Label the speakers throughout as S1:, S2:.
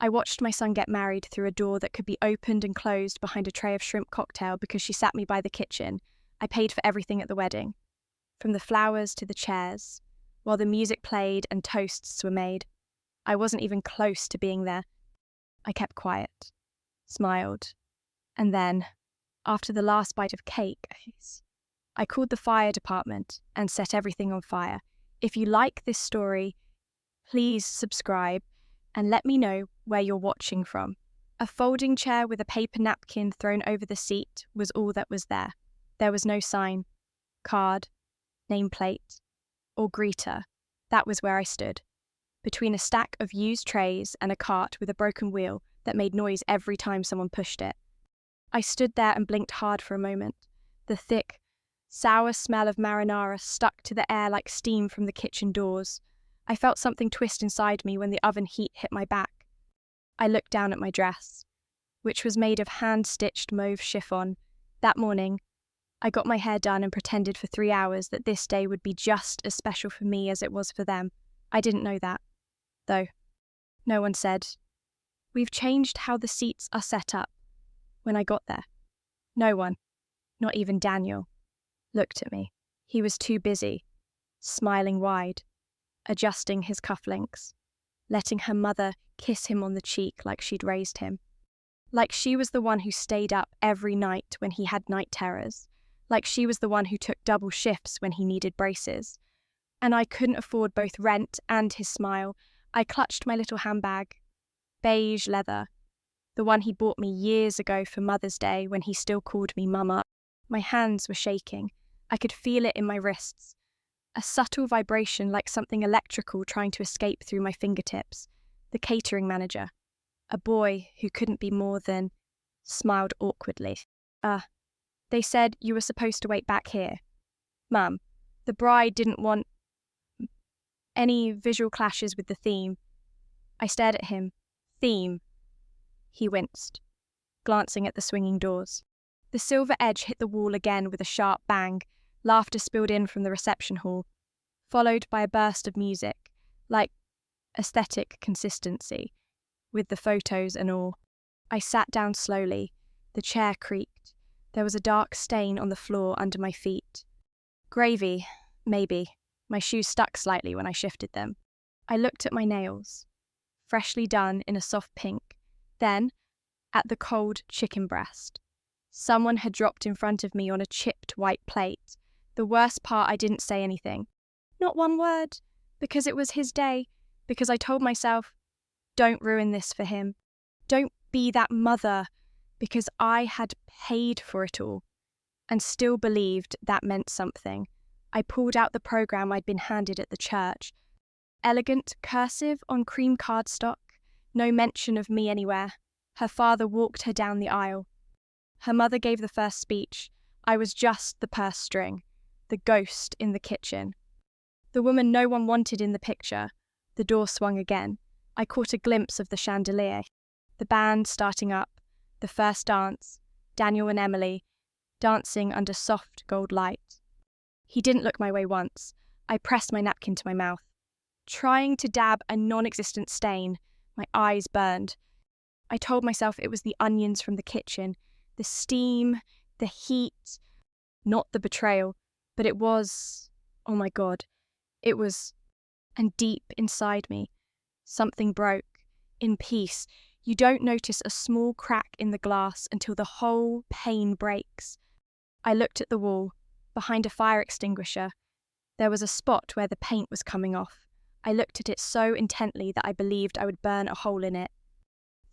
S1: I watched my son get married through a door that could be opened and closed behind a tray of shrimp cocktail because she sat me by the kitchen. I paid for everything at the wedding, from the flowers to the chairs, while the music played and toasts were made. I wasn't even close to being there. I kept quiet, smiled, and then, after the last bite of cake, I called the fire department and set everything on fire. If you like this story, please subscribe and let me know where you're watching from. A folding chair with a paper napkin thrown over the seat was all that was there. There was no sign, card, nameplate, or greeter. That was where I stood, between a stack of used trays and a cart with a broken wheel that made noise every time someone pushed it. I stood there and blinked hard for a moment. The thick, sour smell of marinara stuck to the air like steam from the kitchen doors. I felt something twist inside me when the oven heat hit my back. I looked down at my dress, which was made of hand-stitched mauve chiffon. That morning, I got my hair done and pretended for 3 hours that this day would be just as special for me as it was for them. I didn't know that, though. No one said, "We've changed how the seats are set up," when I got there. No one, not even Daniel, looked at me. He was too busy, smiling wide, adjusting his cufflinks, letting her mother kiss him on the cheek like she'd raised him. Like she was the one who stayed up every night when he had night terrors. Like she was the one who took double shifts when he needed braces. And I couldn't afford both rent and his smile. I clutched my little handbag, beige leather, the one he bought me years ago for Mother's Day when he still called me Mama. My hands were shaking. I could feel it in my wrists. A subtle vibration like something electrical trying to escape through my fingertips. The catering manager, a boy who couldn't be more than, smiled awkwardly. They said you were supposed to wait back here. Mum, the bride didn't want any visual clashes with the theme. I stared at him. Theme. He winced, glancing at the swinging doors. The silver edge hit the wall again with a sharp bang. Laughter spilled in from the reception hall, followed by a burst of music, like aesthetic consistency, with the photos and all. I sat down slowly. The chair creaked. There was a dark stain on the floor under my feet. Gravy, maybe. My shoes stuck slightly when I shifted them. I looked at my nails, freshly done in a soft pink, then at the cold chicken breast. Someone had dropped in front of me on a chipped white plate. The worst part, I didn't say anything. Not one word, because it was his day, because I told myself, don't ruin this for him. Don't be that mother, because I had paid for it all, and still believed that meant something. I pulled out the program I'd been handed at the church. Elegant cursive on cream cardstock, no mention of me anywhere. Her father walked her down the aisle. Her mother gave the first speech. I was just the purse string, the ghost in the kitchen. The woman no one wanted in the picture. The door swung again. I caught a glimpse of the chandelier, the band starting up, the first dance, Daniel and Emily, dancing under soft gold light. He didn't look my way once. I pressed my napkin to my mouth, trying to dab a non-existent stain. My eyes burned. I told myself it was the onions from the kitchen, the steam, the heat, not the betrayal, but it was, oh my God, it was, and deep inside me, something broke. In peace, you don't notice a small crack in the glass until the whole pane breaks. I looked at the wall, behind a fire extinguisher. There was a spot where the paint was coming off. I looked at it so intently that I believed I would burn a hole in it.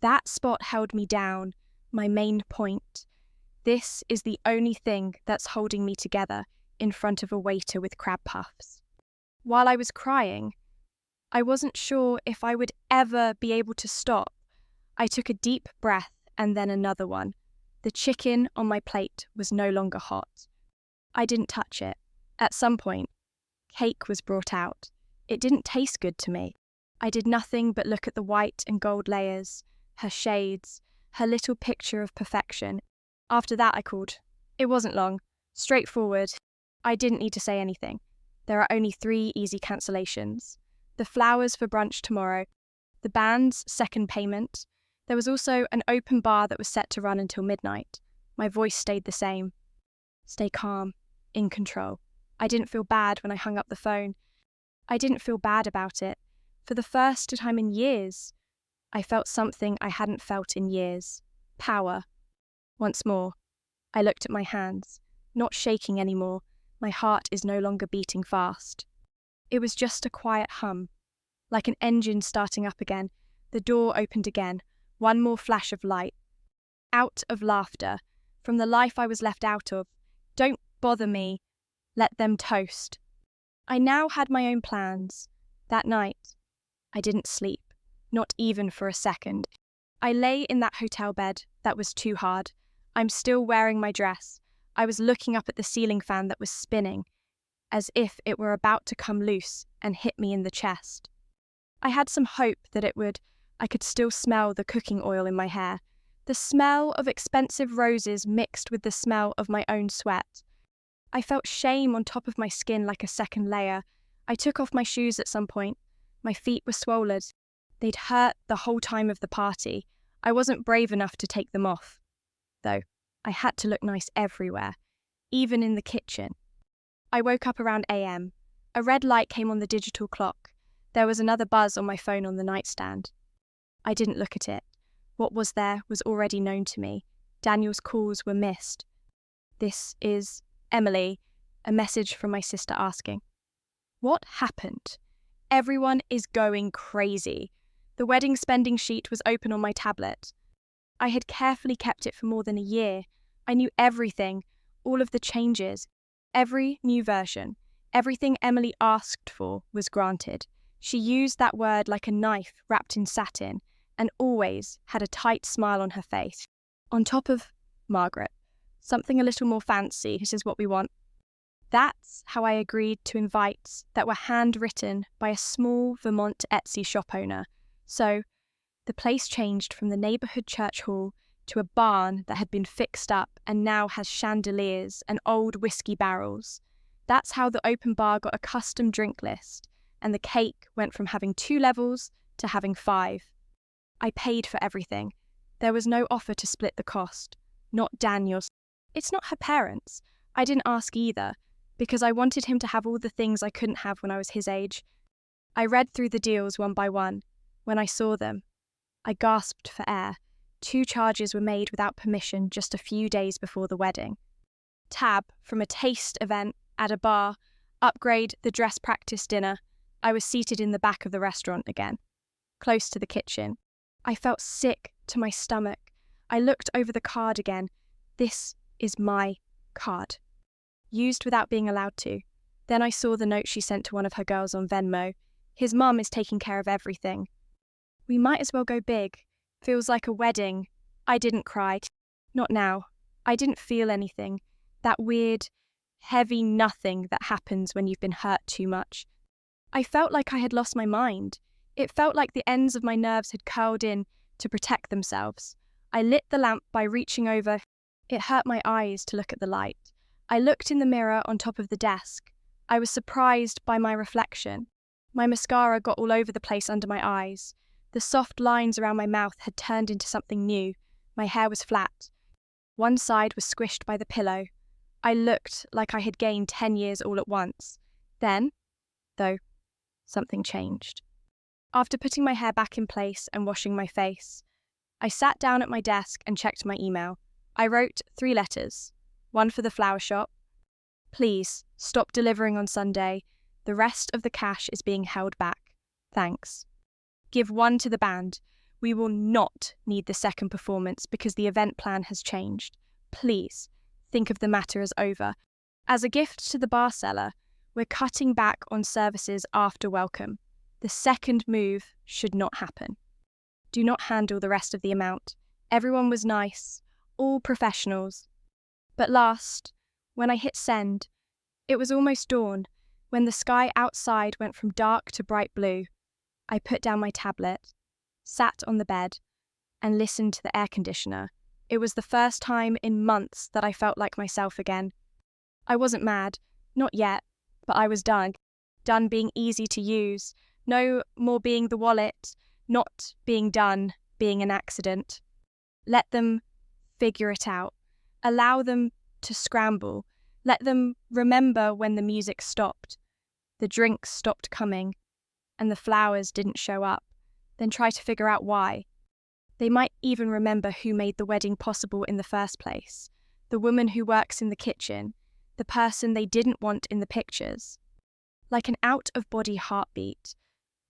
S1: That spot held me down, my main point. This is the only thing that's holding me together in front of a waiter with crab puffs. While I was crying, I wasn't sure if I would ever be able to stop. I took a deep breath and then another one. The chicken on my plate was no longer hot. I didn't touch it. At some point, cake was brought out. It didn't taste good to me. I did nothing but look at the white and gold layers, her shades, her little picture of perfection. After that, I called. It wasn't long. Straightforward. I didn't need to say anything. There are only 3 easy cancellations. The flowers for brunch tomorrow. the band's second payment. There was also an open bar that was set to run until midnight. My voice stayed the same. Stay calm, in control. I didn't feel bad when I hung up the phone. I didn't feel bad about it. For the first time in years, I felt something I hadn't felt in years. Power. Once more, I looked at my hands, not shaking anymore. My heart is no longer beating fast. It was just a quiet hum, like an engine starting up again. The door opened again, one more flash of light. Out of laughter, from the life I was left out of. Don't bother me. Let them toast. I now had my own plans. That night, I didn't sleep, not even for a second. I lay in that hotel bed that was too hard. I'm still wearing my dress. I was looking up at the ceiling fan that was spinning, as if it were about to come loose and hit me in the chest. I had some hope that I could still smell the cooking oil in my hair, the smell of expensive roses mixed with the smell of my own sweat. I felt shame on top of my skin like a second layer. I took off my shoes at some point. My feet were swollen. They'd hurt the whole time of the party. I wasn't brave enough to take them off, though. I had to look nice everywhere, even in the kitchen. I woke up around AM. A red light came on the digital clock. There was another buzz on my phone on the nightstand. I didn't look at it. What was there was already known to me. Daniel's calls were missed. This is Emily, a message from my sister asking, "What happened?" Everyone is going crazy. The wedding spending sheet was open on my tablet. I had carefully kept it for more than a year. I knew everything, all of the changes, every new version. Everything Emily asked for was granted. She used that word like a knife wrapped in satin and always had a tight smile on her face. On top of Margaret, something a little more fancy. This is what we want. That's how I agreed to invites that were handwritten by a small Vermont Etsy shop owner. So, the place changed from the neighborhood church hall to a barn that had been fixed up and now has chandeliers and old whiskey barrels. That's how the open bar got a custom drink list, and the cake went from having 2 levels to having 5. I paid for everything. There was no offer to split the cost. Not Daniel's. It's not her parents. I didn't ask either, because I wanted him to have all the things I couldn't have when I was his age. I read through the deals one by one. When I saw them, I gasped for air. 2 charges were made without permission just a few days before the wedding. Tab from a taste event at a bar, upgrade the dress practice dinner. I was seated in the back of the restaurant again, close to the kitchen. I felt sick to my stomach. I looked over the card again. This is my card. Used without being allowed to. Then I saw the note she sent to one of her girls on Venmo. His mum is taking care of everything. We might as well go big. Feels like a wedding. I didn't cry. Not now. I didn't feel anything. That weird, heavy nothing that happens when you've been hurt too much. I felt like I had lost my mind. It felt like the ends of my nerves had curled in to protect themselves. I lit the lamp by reaching over. It hurt my eyes to look at the light. I looked in the mirror on top of the desk. I was surprised by my reflection. My mascara got all over the place under my eyes. The soft lines around my mouth had turned into something new. My hair was flat. One side was squished by the pillow. I looked like I had gained 10 years all at once. Then, though, something changed. After putting my hair back in place and washing my face, I sat down at my desk and checked my email. I wrote 3 letters. One for the flower shop. Please, stop delivering on Sunday. The rest of the cash is being held back. Thanks. Give 1 to the band. We will not need the second performance because the event plan has changed. Please, think of the matter as over. As a gift to the bar seller, we're cutting back on services after welcome. The second move should not happen. Do not handle the rest of the amount. Everyone was nice, all professionals. But last, when I hit send, it was almost dawn, when the sky outside went from dark to bright blue. I put down my tablet, sat on the bed, and listened to the air conditioner. It was the first time in months that I felt like myself again. I wasn't mad, not yet, but I was done. Done being easy to use, no more being the wallet, not being done being an accident. Let them figure it out. Allow them to scramble. Let them remember when the music stopped, the drinks stopped coming, and the flowers didn't show up. Then try to figure out why. They might even remember who made the wedding possible in the first place. The woman who works in the kitchen, the person they didn't want in the pictures. Like an out-of-body heartbeat,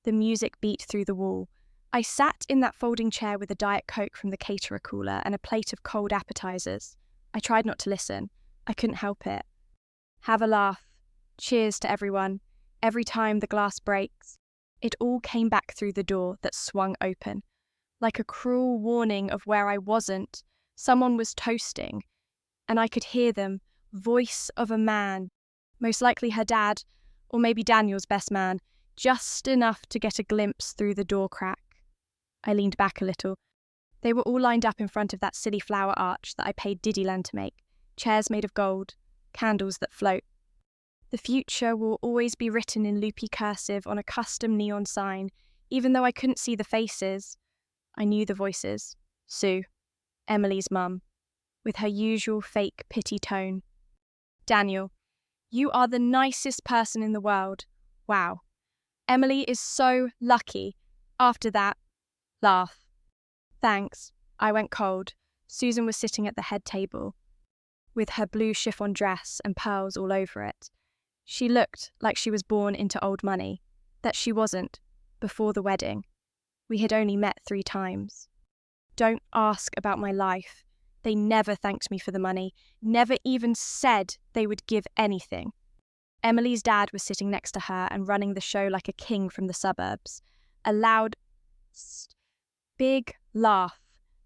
S1: the music beat through the wall. I sat in that folding chair with a Diet Coke from the caterer cooler and a plate of cold appetizers. I tried not to listen. I couldn't help it. Have a laugh. Cheers to everyone. Every time the glass breaks, it all came back through the door that swung open. Like a cruel warning of where I wasn't, someone was toasting, and I could hear them, voice of a man, most likely her dad, or maybe Daniel's best man, just enough to get a glimpse through the door crack. I leaned back a little. They were all lined up in front of that silly flower arch that I paid Didyland to make, chairs made of gold, candles that float. The future will always be written in loopy cursive on a custom neon sign, even though I couldn't see the faces. I knew the voices. Sue, Emily's mum, with her usual fake pity tone. Daniel, you are the nicest person in the world. Wow. Emily is so lucky. After that, laugh. Thanks. I went cold. Susan was sitting at the head table, with her blue chiffon dress and pearls all over it. She looked like she was born into old money, that she wasn't, before the wedding. We had only met 3 times. Don't ask about my life. They never thanked me for the money, never even said they would give anything. Emily's dad was sitting next to her and running the show like a king from the suburbs. A loud, big laugh.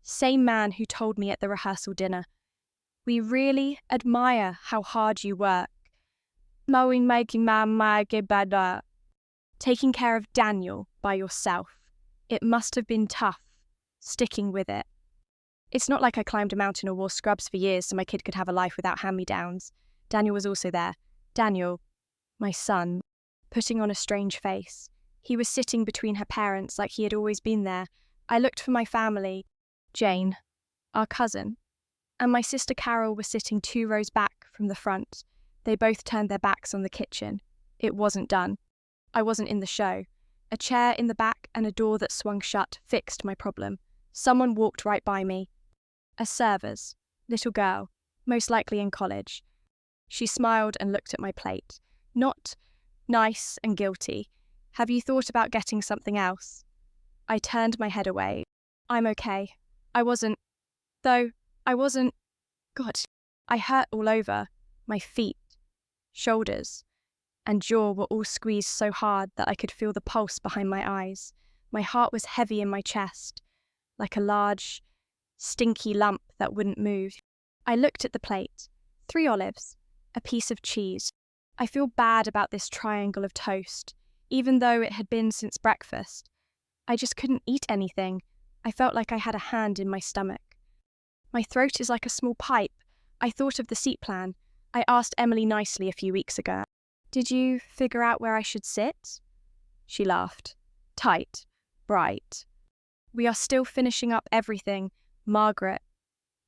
S1: Same man who told me at the rehearsal dinner, "We really admire how hard you work. Taking care of Daniel by yourself. It must have been tough, sticking with it. It's not like I climbed a mountain or wore scrubs for years so my kid could have a life without hand-me-downs." Daniel was also there. Daniel, my son, putting on a strange face. He was sitting between her parents like he had always been there. I looked for my family. Jane, our cousin, and my sister Carol were sitting 2 rows back from the front. They both turned their backs on the kitchen. It wasn't done. I wasn't in the show. A chair in the back and a door that swung shut fixed my problem. Someone walked right by me. A server's little girl, most likely in college. She smiled and looked at my plate. Not nice and guilty. Have you thought about getting something else? I turned my head away. I'm okay. I wasn't. God, I hurt all over. My feet, shoulders, and jaw were all squeezed so hard that I could feel the pulse behind my eyes. My heart was heavy in my chest, like a large, stinky lump that wouldn't move. I looked at the plate. 3 olives, a piece of cheese. I feel bad about this triangle of toast, even though it had been since breakfast. I just couldn't eat anything. I felt like I had a hand in my stomach. My throat is like a small pipe. I thought of the seat plan. I asked Emily nicely a few weeks ago. Did you figure out where I should sit? She laughed. Tight, bright. We are still finishing up everything. Margaret,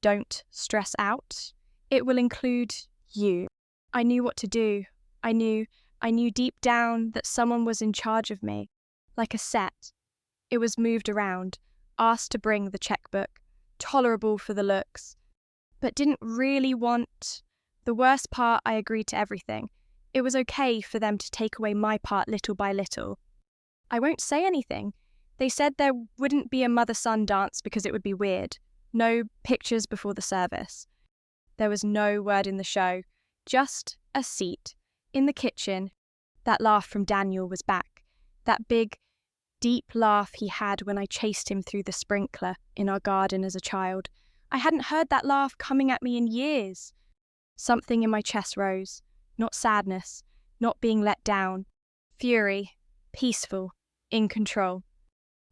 S1: don't stress out. It will include you. I knew what to do. I knew deep down that someone was in charge of me. Like a set. It was moved around, asked to bring the checkbook, tolerable for the looks, but didn't really want. The worst part, I agreed to everything. It was okay for them to take away my part little by little. I won't say anything. They said there wouldn't be a mother-son dance because it would be weird. No pictures before the service. There was no word in the show, just a seat. In the kitchen, that laugh from Daniel was back. That big, deep laugh he had when I chased him through the sprinkler in our garden as a child. I hadn't heard that laugh coming at me in years. Something in my chest rose. Not sadness, not being let down. Fury, peaceful, in control.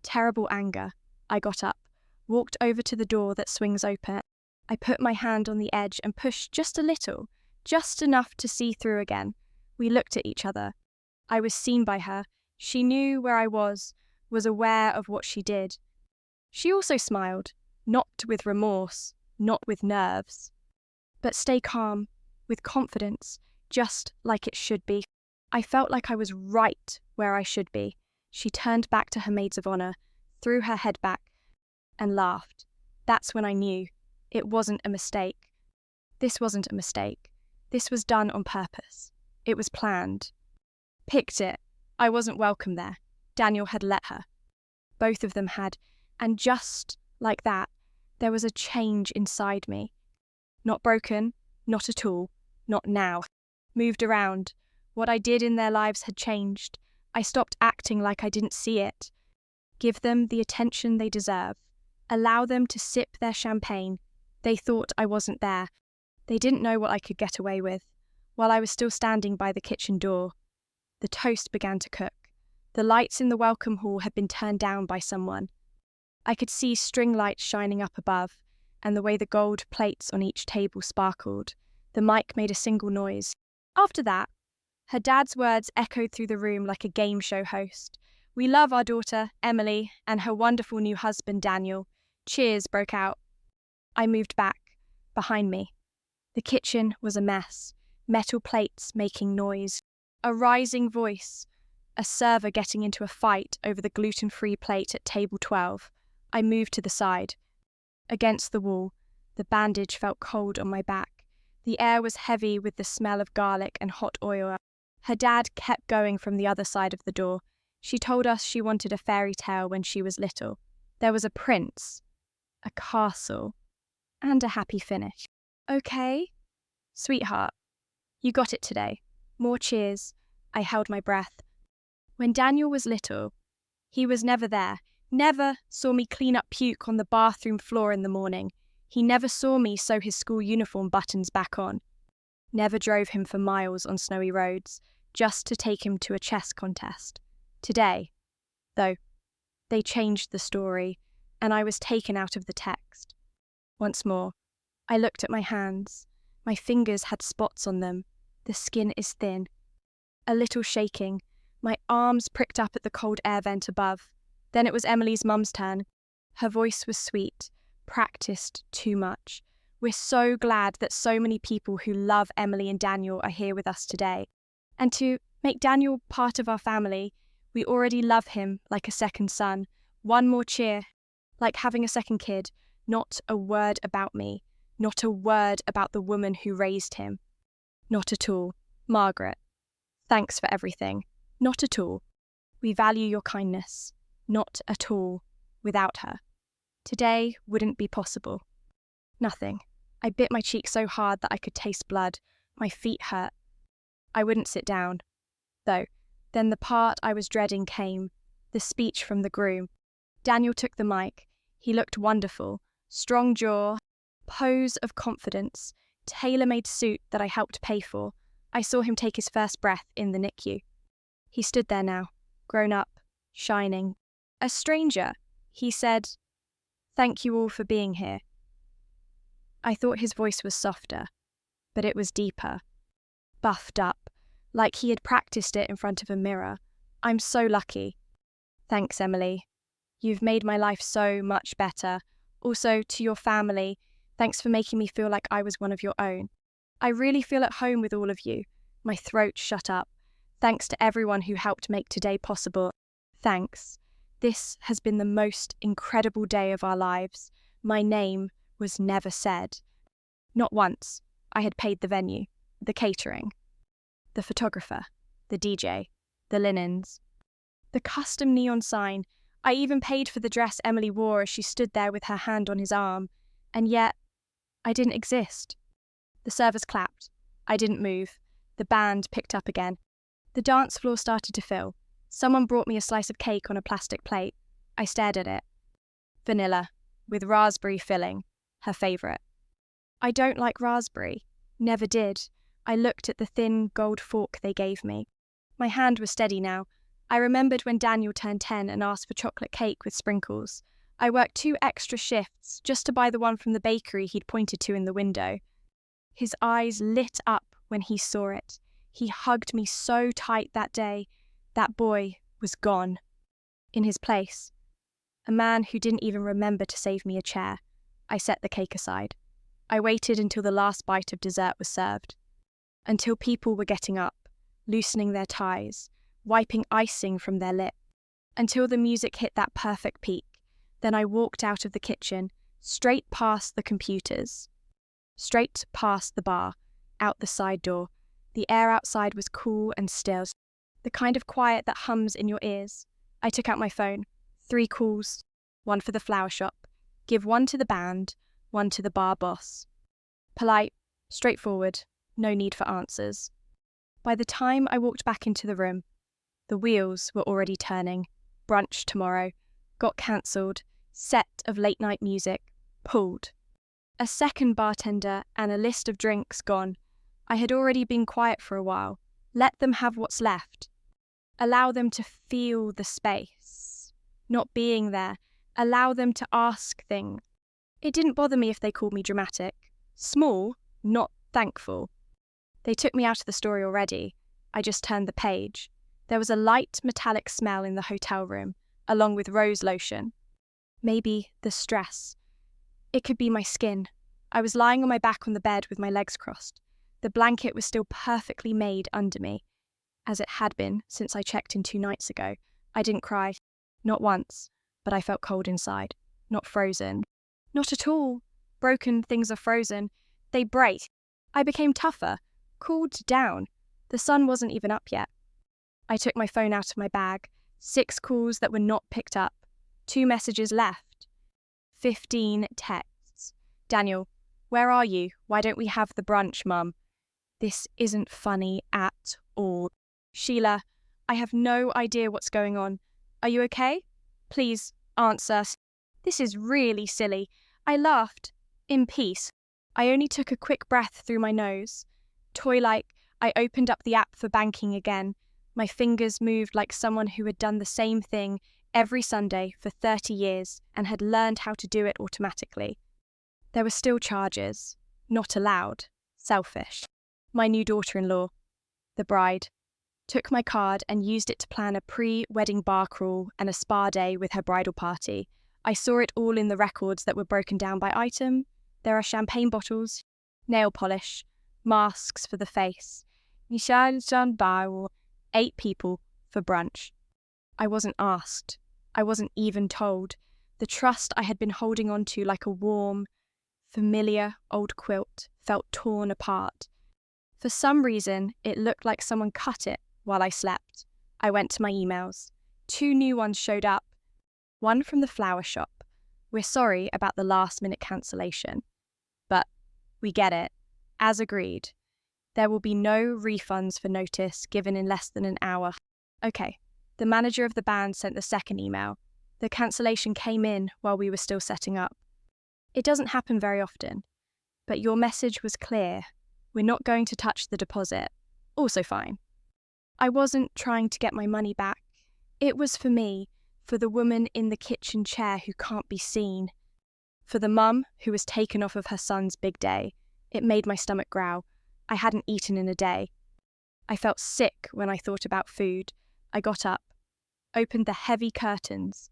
S1: Terrible anger. I got up, walked over to the door that swings open. I put my hand on the edge and pushed just a little, just enough to see through again. We looked at each other. I was seen by her. She knew where I was, was aware of what she did. She also smiled, not with remorse, not with nerves. But stay calm, with confidence, just like it should be. I felt like I was right where I should be. She turned back to her maids of honor, threw her head back, and laughed. That's when I knew it wasn't a mistake. This wasn't a mistake. This was done on purpose. It was planned. Picked it. I wasn't welcome there. Daniel had let her. Both of them had. And just like that, there was a change inside me. Not broken, not at all, not now. Moved around. What I did in their lives had changed. I stopped acting like I didn't see it. Give them the attention they deserve. Allow them to sip their champagne. They thought I wasn't there. They didn't know what I could get away with. While I was still standing by the kitchen door, the toast began to cook. The lights in the welcome hall had been turned down by someone. I could see string lights shining up above, and the way the gold plates on each table sparkled. The mic made a single noise. After that, her dad's words echoed through the room like a game show host. "We love our daughter, Emily, and her wonderful new husband, Daniel." Cheers broke out. I moved back, behind me. The kitchen was a mess, metal plates making noise, a rising voice, a server getting into a fight over the gluten-free plate at table 12. I moved to the side. Against the wall, the bandage felt cold on my back. The air was heavy with the smell of garlic and hot oil. Her dad kept going from the other side of the door. She told us she wanted a fairy tale when she was little. There was a prince, a castle, and a happy finish. Okay, sweetheart, you got it today. More cheers. I held my breath. When Daniel was little, he was never there. Never saw me clean up puke on the bathroom floor in the morning. He never saw me sew his school uniform buttons back on. Never drove him for miles on snowy roads, just to take him to a chess contest. Today, though, they changed the story, and I was taken out of the text. Once more, I looked at my hands. My fingers had spots on them. The skin is thin. A little shaking. My arms pricked up at the cold air vent above. Then it was Emily's mum's turn. Her voice was sweet, practiced too much. We're so glad that so many people who love Emily and Daniel are here with us today. And to make Daniel part of our family, we already love him like a second son. One more cheer, like having a second kid. Not a word about me. Not a word about the woman who raised him. Not at all. Margaret, thanks for everything. Not at all. We value your kindness. Not at all. Without her, today wouldn't be possible. Nothing. I bit my cheek so hard that I could taste blood. My feet hurt. I wouldn't sit down. Though, then the part I was dreading came. The speech from the groom. Daniel took the mic. He looked wonderful. Strong jaw. Pose of confidence. Tailor-made suit that I helped pay for. I saw him take his first breath in the NICU. He stood there now, grown up, shining. A stranger. He said, "Thank you all for being here." I thought his voice was softer, but it was deeper. Buffed up, like he had practiced it in front of a mirror. I'm so lucky. Thanks, Emily. You've made my life so much better. Also, to your family, thanks for making me feel like I was one of your own. I really feel at home with all of you. My throat shut up. Thanks to everyone who helped make today possible. Thanks. This has been the most incredible day of our lives. My name was never said. Not once. I had paid the venue, the catering, the photographer, the DJ, the linens, the custom neon sign. I even paid for the dress Emily wore as she stood there with her hand on his arm. And yet, I didn't exist. The servers clapped. I didn't move. The band picked up again. The dance floor started to fill. Someone brought me a slice of cake on a plastic plate. I stared at it. Vanilla, with raspberry filling, her favourite. I don't like raspberry. Never did. I looked at the thin gold fork they gave me. My hand was steady now. I remembered when Daniel turned 10 and asked for chocolate cake with sprinkles. I worked 2 extra shifts just to buy the one from the bakery he'd pointed to in the window. His eyes lit up when he saw it. He hugged me so tight that day. That boy was gone. In his place, a man who didn't even remember to save me a chair. I set the cake aside. I waited until the last bite of dessert was served. Until people were getting up, loosening their ties, wiping icing from their lip. Until the music hit that perfect peak. Then I walked out of the kitchen, straight past the computers, straight past the bar, out the side door. The air outside was cool and still, the kind of quiet that hums in your ears. I took out my phone. 3 calls, 1 for the flower shop, give 1 to the band, 1 to the bar boss. Polite, straightforward, no need for answers. By the time I walked back into the room, the wheels were already turning. Brunch tomorrow, got cancelled, set of late night music, pulled. A second bartender and a list of drinks gone. I had already been quiet for a while. Let them have what's left. Allow them to feel the space. Not being there, allow them to ask things. It didn't bother me if they called me dramatic. Small, not thankful. They took me out of the story already. I just turned the page. There was a light metallic smell in the hotel room, along with rose lotion. Maybe the stress. It could be my skin. I was lying on my back on the bed with my legs crossed. The blanket was still perfectly made under me, as it had been since I checked in 2 nights ago. I didn't cry. Not once, but I felt cold inside. Not frozen. Not at all. Broken things are frozen. They break. I became tougher, cooled down. The sun wasn't even up yet. I took my phone out of my bag. 6 calls that were not picked up. 2 messages left. 15 texts. Daniel, where are you? Why don't we have the brunch, Mum? This isn't funny at all. Sheila, I have no idea what's going on. Are you okay? Please, answer. This is really silly. I laughed. In peace. I only took a quick breath through my nose. Toy-like, I opened up the app for banking again. My fingers moved like someone who had done the same thing every Sunday for 30 years and had learned how to do it automatically. There were still charges. Not allowed. Selfish. My new daughter-in-law, the bride, took my card and used it to plan a pre-wedding bar crawl and a spa day with her bridal party. I saw it all in the records that were broken down by item. There are champagne bottles, nail polish, masks for the face. Michel Jean Bao, 8 people for brunch. I wasn't asked. I wasn't even told. The trust I had been holding on to like a warm, familiar old quilt felt torn apart. For some reason, it looked like someone cut it while I slept. I went to my emails. 2 new ones showed up. 1 from the flower shop. We're sorry about the last-minute cancellation. But we get it. As agreed. There will be no refunds for notice given in less than an hour. Okay. The manager of the band sent the second email. The cancellation came in while we were still setting up. It doesn't happen very often. But your message was clear. We're not going to touch the deposit. Also fine. I wasn't trying to get my money back. It was for me, for the woman in the kitchen chair who can't be seen. For the mum who was taken off of her son's big day. It made my stomach growl. I hadn't eaten in a day. I felt sick when I thought about food. I got up, opened the heavy curtains,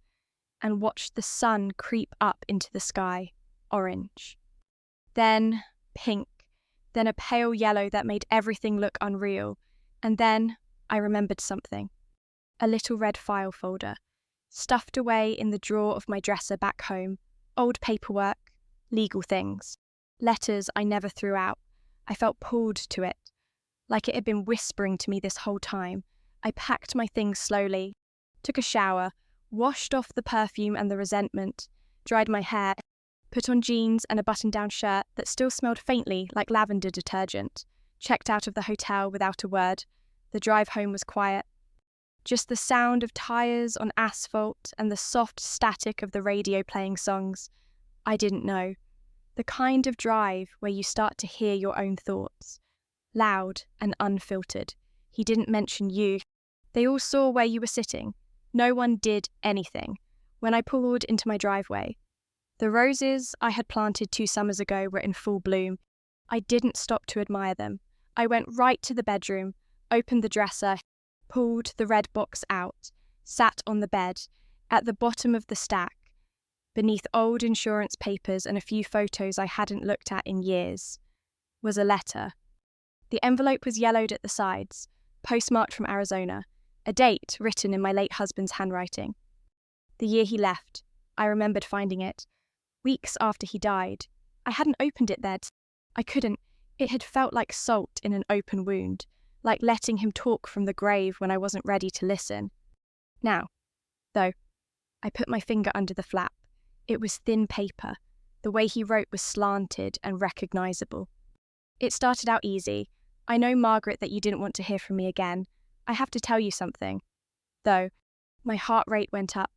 S1: and watched the sun creep up into the sky, orange. Then pink, then a pale yellow that made everything look unreal. And then I remembered something. A little red file folder, stuffed away in the drawer of my dresser back home. Old paperwork, legal things, letters I never threw out. I felt pulled to it, like it had been whispering to me this whole time. I packed my things slowly, took a shower, washed off the perfume and the resentment, dried my hair, put on jeans and a button-down shirt that still smelled faintly like lavender detergent, checked out of the hotel without a word. The drive home was quiet. Just the sound of tyres on asphalt and the soft static of the radio playing songs. I didn't know. The kind of drive where you start to hear your own thoughts. Loud and unfiltered. He didn't mention you. They all saw where you were sitting. No one did anything. When I pulled into my driveway, the roses I had planted 2 summers ago were in full bloom. I didn't stop to admire them. I went right to the bedroom, opened the dresser, pulled the red box out, sat on the bed, At the bottom of the stack, beneath old insurance papers and a few photos I hadn't looked at in years, was a letter. The envelope was yellowed at the sides, postmarked from Arizona, a date written in my late husband's handwriting. The year he left, I remembered finding it, weeks after he died. I hadn't opened it then. I couldn't. It had felt like salt in an open wound, like letting him talk from the grave when I wasn't ready to listen. Now, though, I put my finger under the flap. It was thin paper. The way he wrote was slanted and recognizable. It started out easy. I know, Margaret, that you didn't want to hear from me again. I have to tell you something. Though, my heart rate went up.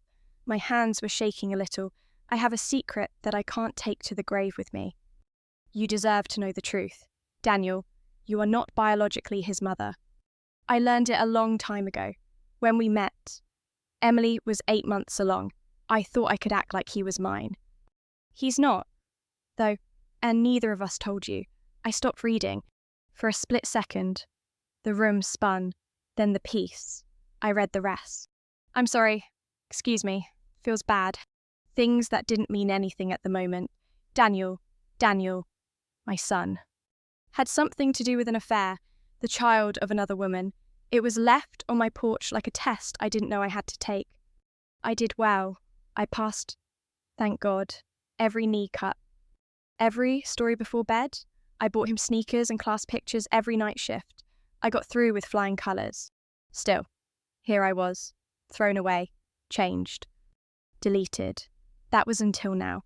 S1: My hands were shaking a little. I have a secret that I can't take to the grave with me. You deserve to know the truth. Daniel, you are not biologically his mother. I learned it a long time ago, when we met. Emily was 8 months along. I thought I could act like he was mine. He's not, though, and neither of us told you. I stopped reading. For a split second, the room spun, then the piece. I read the rest. I'm sorry. Excuse me. Feels bad. Things that didn't mean anything at the moment. Daniel, my son, had something to do with an affair, the child of another woman. It was left on my porch like a test I didn't know I had to take. I did well. I passed, thank God, every knee cut. Every story before bed, I bought him sneakers and class pictures every night shift. I got through with flying colours. Still, here I was, thrown away, changed, deleted. That was until now,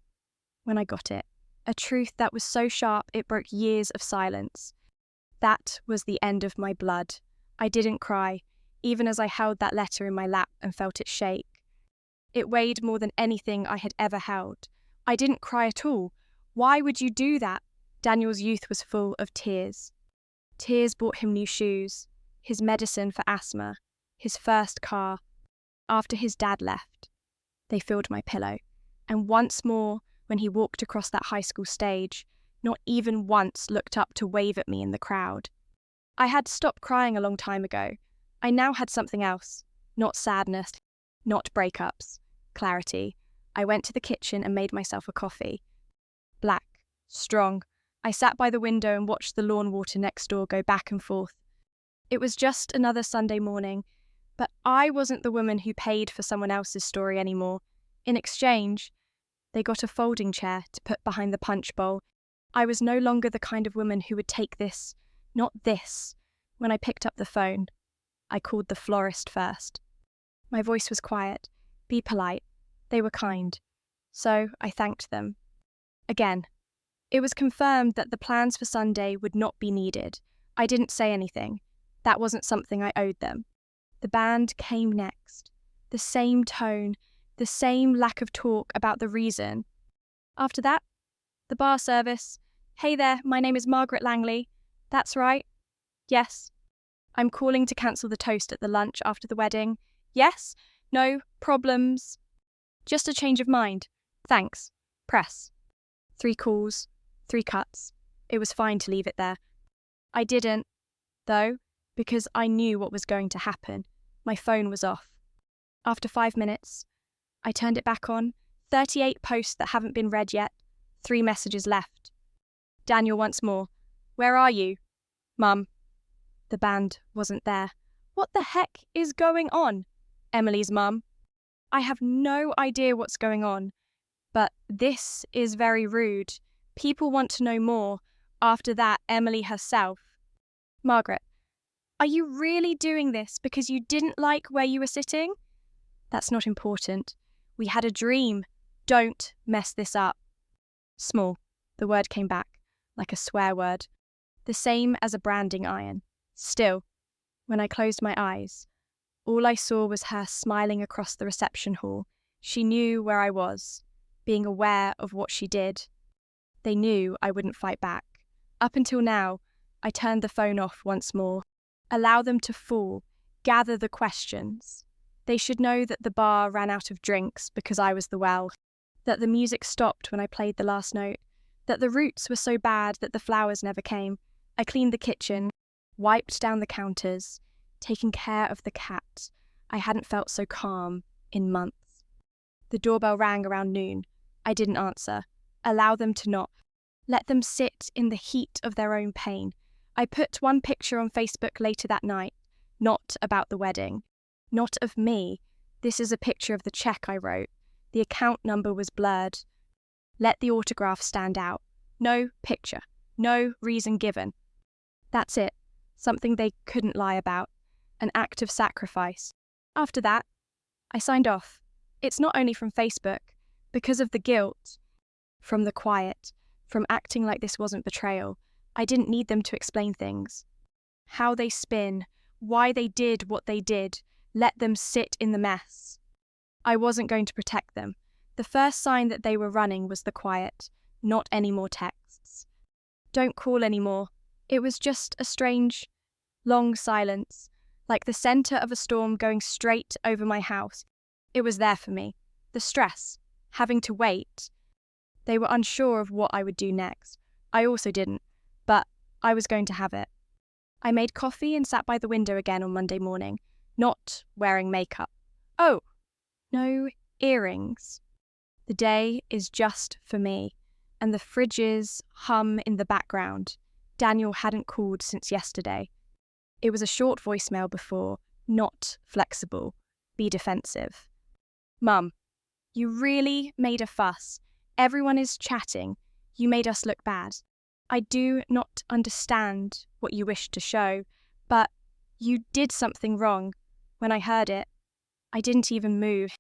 S1: when I got it. A truth that was so sharp it broke years of silence. That was the end of my blood. I didn't cry, even as I held that letter in my lap and felt it shake. It weighed more than anything I had ever held. I didn't cry at all. Why would you do that? Daniel's youth was full of tears. Tears bought him new shoes, his medicine for asthma, his first car. After his dad left, they filled my pillow. And once more, when he walked across that high school stage, not even once looked up to wave at me in the crowd. I had stopped crying a long time ago. I now had something else. Not sadness, not breakups. Clarity. I went to the kitchen and made myself a coffee. Black. Strong. I sat by the window and watched the lawn water next door go back and forth. It was just another Sunday morning, but I wasn't the woman who paid for someone else's story anymore. In exchange, they got a folding chair to put behind the punch bowl. I was no longer the kind of woman who would take this, not this. When I picked up the phone, I called the florist first. My voice was quiet. Be polite. They were kind. So I thanked them. Again, it was confirmed that the plans for Sunday would not be needed. I didn't say anything. That wasn't something I owed them. The band came next. The same tone, the same lack of talk about the reason. After that, the bar service. Hey there, my name is Margaret Langley. That's right. Yes. I'm calling to cancel the toast at the lunch after the wedding. Yes? No? Problems? Just a change of mind. Thanks. Press. 3 calls, 3 cuts. It was fine to leave it there. I didn't, though, because I knew what was going to happen. My phone was off. After 5 minutes, I turned it back on. 38 posts that haven't been read yet. 3 messages left. Daniel once more. Where are you? Mum. The band wasn't there. What the heck is going on? Emily's mum. I have no idea what's going on, but this is very rude. People want to know more. After that, Emily herself. Margaret, are you really doing this because you didn't like where you were sitting? That's not important. We had a dream. Don't mess this up. Small. The word came back, like a swear word. The same as a branding iron. Still, when I closed my eyes, all I saw was her smiling across the reception hall. She knew where I was, being aware of what she did. They knew I wouldn't fight back. Up until now, I turned the phone off once more. Allow them to fall, gather the questions. They should know that the bar ran out of drinks because I was the well, that the music stopped when I played the last note, that the roots were so bad that the flowers never came. I cleaned the kitchen, wiped down the counters, taking care of the cat. I hadn't felt so calm in months. The doorbell rang around noon. I didn't answer. Allow them to knock. Let them sit in the heat of their own pain. I put one picture on Facebook later that night, not about the wedding, not of me. This is a picture of the check I wrote. The account number was blurred. Let the autograph stand out. No picture. No reason given. That's it. Something they couldn't lie about. An act of sacrifice. After that, I signed off. It's not only from Facebook, because of the guilt, from the quiet, from acting like this wasn't betrayal. I didn't need them to explain things. How they spin, why they did what they did, let them sit in the mess. I wasn't going to protect them. The first sign that they were running was the quiet, not any more texts. Don't call anymore. It was just a strange, long silence, like the center of a storm going straight over my house. It was there for me. The stress, having to wait. They were unsure of what I would do next. I also didn't, but I was going to have it. I made coffee and sat by the window again on Monday morning, not wearing makeup. Oh, no earrings. The day is just for me, and the fridges hum in the background. Daniel hadn't called since yesterday. It was a short voicemail before, not flexible. Be defensive. Mum, you really made a fuss. Everyone is chatting. You made us look bad. I do not understand what you wish to show, but you did something wrong. When I heard it, I didn't even move,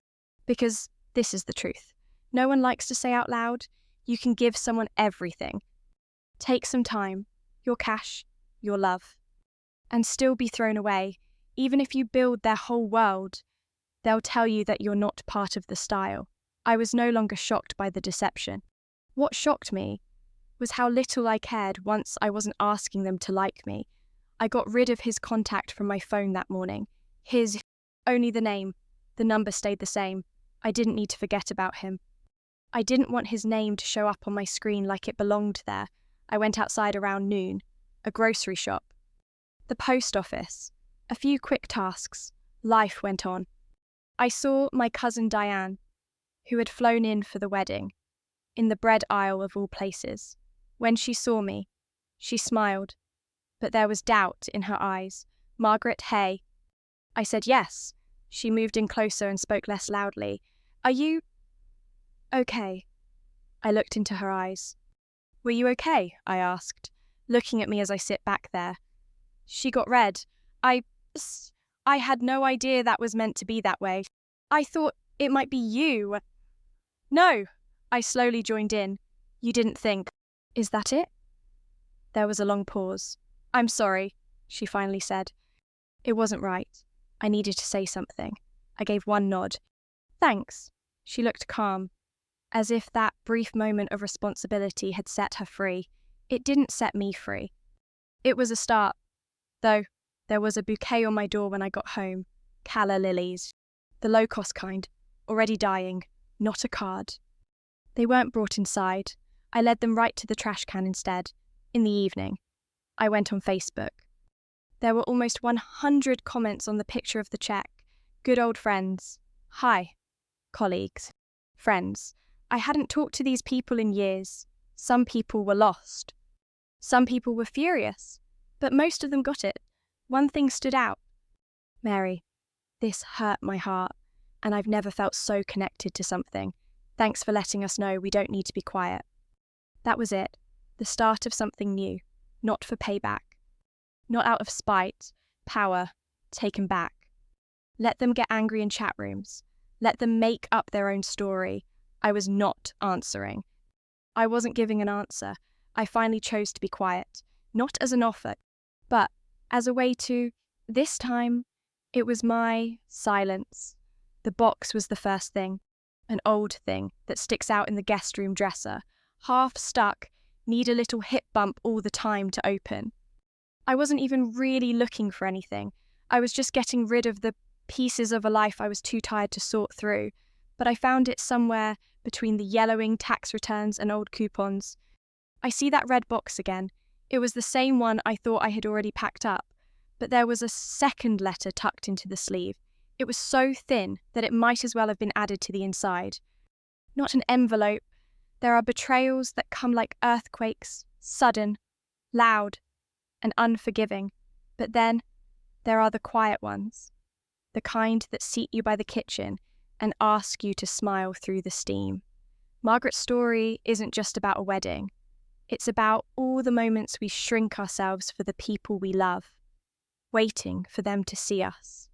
S1: because this is the truth. No one likes to say out loud, you can give someone everything. Take some time, your cash, your love, and still be thrown away. Even if you build their whole world, they'll tell you that you're not part of the style. I was no longer shocked by the deception. What shocked me was how little I cared once I wasn't asking them to like me. I got rid of his contact from my phone that morning. Only the name. The number stayed the same. I didn't need to forget about him. I didn't want his name to show up on my screen like it belonged there. I went outside around noon. A grocery shop. The post office. A few quick tasks. Life went on. I saw my cousin Diane, who had flown in for the wedding, in the bread aisle of all places. When she saw me, she smiled, but there was doubt in her eyes. Margaret, hey. I said yes. She moved in closer and spoke less loudly. Are you okay? I looked into her eyes. Were you okay? I asked, looking at me as I sit back there. She got red. I had no idea that was meant to be that way. I thought it might be you. No, I slowly joined in. You didn't think. Is that it? There was a long pause. I'm sorry, she finally said. It wasn't right. I needed to say something. I gave one nod. Thanks. She looked calm, as if that brief moment of responsibility had set her free. It didn't set me free. It was a start, though. There was a bouquet on my door when I got home. Calla lilies. The low-cost kind, already dying, not a card. They weren't brought inside. I led them right to the trash can instead. In the evening, I went on Facebook. There were almost 100 comments on the picture of the check. Good old friends. Hi. Colleagues. Friends. I hadn't talked to these people in years. Some people were lost. Some people were furious. But most of them got it. One thing stood out. Mary, this hurt my heart, and I've never felt so connected to something. Thanks for letting us know we don't need to be quiet. That was it. The start of something new. Not for payback. Not out of spite, power, taken back. Let them get angry in chat rooms. Let them make up their own story. I was not answering. I wasn't giving an answer. I finally chose to be quiet. Not as an offer, but as a way to, this time, it was my silence. The box was the first thing. An old thing that sticks out in the guest room dresser. Half stuck, need a little hip bump all the time to open. I wasn't even really looking for anything. I was just getting rid of the pieces of a life I was too tired to sort through, but I found it somewhere between the yellowing tax returns and old coupons. I see that red box again. It was the same one I thought I had already packed up, but there was a second letter tucked into the sleeve. It was so thin that it might as well have been added to the inside. Not an envelope. There are betrayals that come like earthquakes, sudden, loud, and unforgiving. But then there are the quiet ones, the kind that seat you by the kitchen and ask you to smile through the steam. Margaret's story isn't just about a wedding. It's about all the moments we shrink ourselves for the people we love, waiting for them to see us,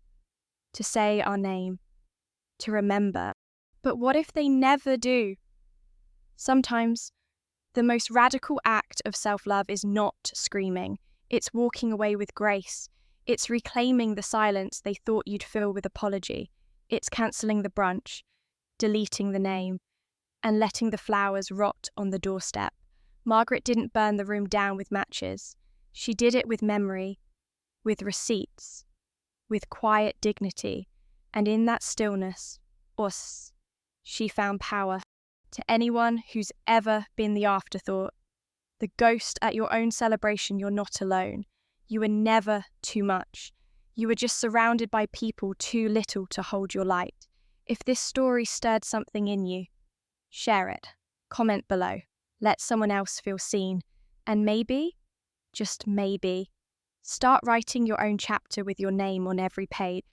S1: to say our name, to remember. But what if they never do? Sometimes the most radical act of self-love is not screaming. It's walking away with grace. It's reclaiming the silence they thought you'd fill with apology. It's cancelling the brunch, deleting the name, and letting the flowers rot on the doorstep. Margaret didn't burn the room down with matches. She did it with memory, with receipts, with quiet dignity, and in that stillness, she found power. To anyone who's ever been the afterthought, the ghost at your own celebration, you're not alone. You were never too much. You were just surrounded by people too little to hold your light. If this story stirred something in you, share it. Comment below. Let someone else feel seen. And maybe, just maybe, start writing your own chapter with your name on every page.